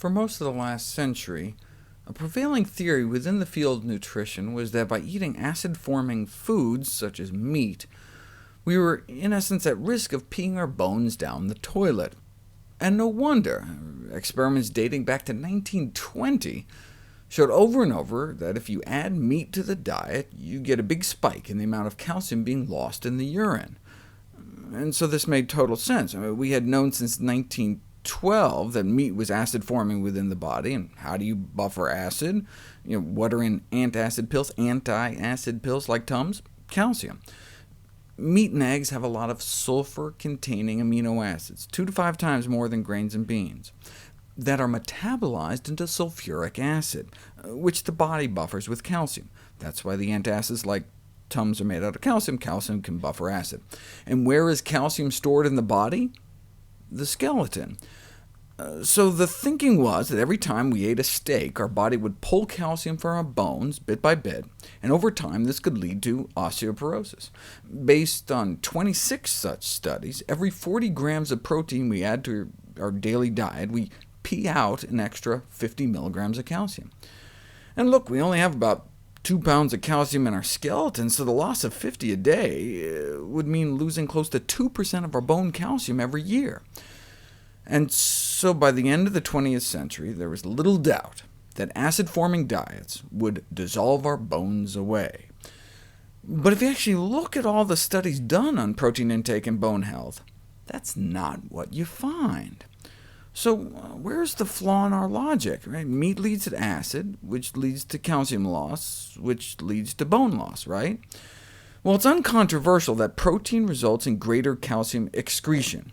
For most of the last century, a prevailing theory within the field of nutrition was that by eating acid-forming foods, such as meat, we were in essence at risk of peeing our bones down the toilet. And no wonder. Experiments dating back to 1920 showed over and over that if you add meat to the diet, you get a big spike in the amount of calcium being lost in the urine. And so this made total sense. We had known since 1912 that meat was acid-forming within the body, and how do you buffer acid? What are in antacid pills like Tums? Calcium. Meat and eggs have a lot of sulfur-containing amino acids, 2 to 5 times more than grains and beans, that are metabolized into sulfuric acid, which the body buffers with calcium. That's why the antacids like Tums are made out of calcium. Calcium can buffer acid. And where is calcium stored in the body? The skeleton. So the thinking was that every time we ate a steak, our body would pull calcium from our bones bit by bit, and over time this could lead to osteoporosis. Based on 26 such studies, every 40 grams of protein we add to our daily diet, we pee out an extra 50 milligrams of calcium. And look, we only have about 2 pounds of calcium in our skeleton, so the loss of 50 a day would mean losing close to 2% of our bone calcium every year. And so by the end of the 20th century, there was little doubt that acid-forming diets would dissolve our bones away. But if you actually look at all the studies done on protein intake and bone health, that's not what you find. So where's the flaw in our logic? Right? Meat leads to acid, which leads to calcium loss, which leads to bone loss, right? Well, it's uncontroversial that protein results in greater calcium excretion,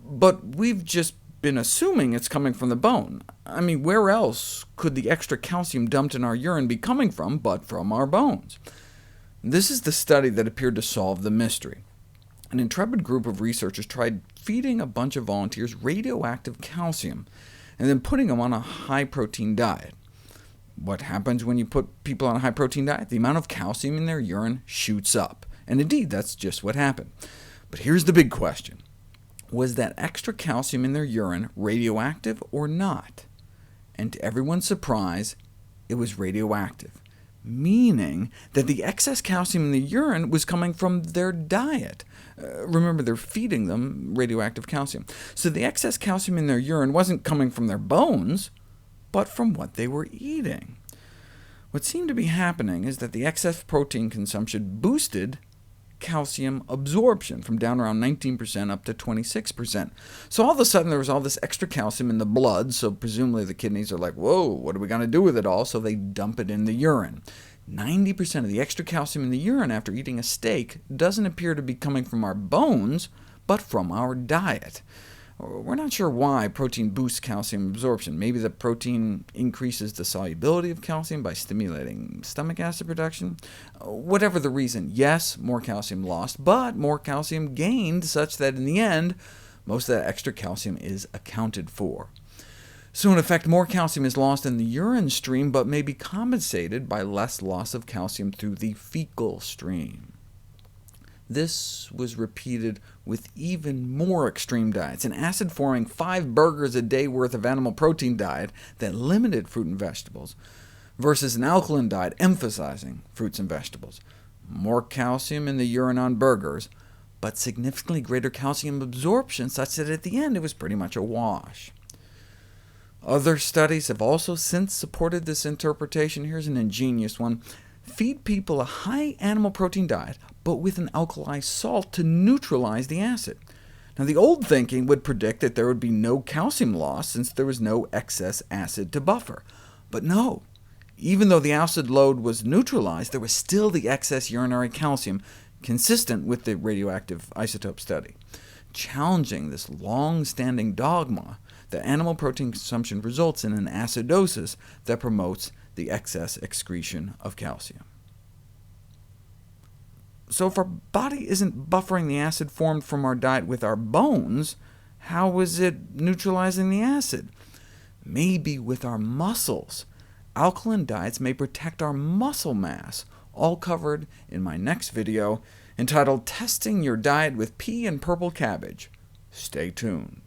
but we've just been assuming it's coming from the bone. Where else could the extra calcium dumped in our urine be coming from but from our bones? This is the study that appeared to solve the mystery. An intrepid group of researchers tried feeding a bunch of volunteers radioactive calcium, and then putting them on a high-protein diet. What happens when you put people on a high-protein diet? The amount of calcium in their urine shoots up, and indeed that's just what happened. But here's the big question. Was that extra calcium in their urine radioactive or not? And to everyone's surprise, it was radioactive, meaning that the excess calcium in the urine was coming from their diet. Remember, they're feeding them radioactive calcium. So the excess calcium in their urine wasn't coming from their bones, but from what they were eating. What seemed to be happening is that the excess protein consumption boosted calcium absorption from down around 19% up to 26%. So all of a sudden there was all this extra calcium in the blood, so presumably the kidneys are like, whoa, what are we going to do with it all? So they dump it in the urine. 90% of the extra calcium in the urine after eating a steak doesn't appear to be coming from our bones, but from our diet. We're not sure why protein boosts calcium absorption. Maybe the protein increases the solubility of calcium by stimulating stomach acid production. Whatever the reason, yes, more calcium lost, but more calcium gained, such that in the end, most of that extra calcium is accounted for. So in effect, more calcium is lost in the urine stream, but may be compensated by less loss of calcium through the fecal stream. This was repeated with even more extreme diets, an acid-forming 5 burgers a day worth of animal protein diet that limited fruit and vegetables, versus an alkaline diet emphasizing fruits and vegetables. More calcium in the urine on burgers, but significantly greater calcium absorption, such that at the end it was pretty much a wash. Other studies have also since supported this interpretation. Here's an ingenious one. Feed people a high animal protein diet, but with an alkali salt to neutralize the acid. Now, the old thinking would predict that there would be no calcium loss since there was no excess acid to buffer. But no, even though the acid load was neutralized, there was still the excess urinary calcium, consistent with the radioactive isotope study, challenging this long-standing dogma that animal protein consumption results in an acidosis that promotes the excess excretion of calcium. So if our body isn't buffering the acid formed from our diet with our bones, how is it neutralizing the acid? Maybe with our muscles. Alkaline diets may protect our muscle mass, all covered in my next video, entitled Testing Your Diet with Pea and Purple Cabbage. Stay tuned.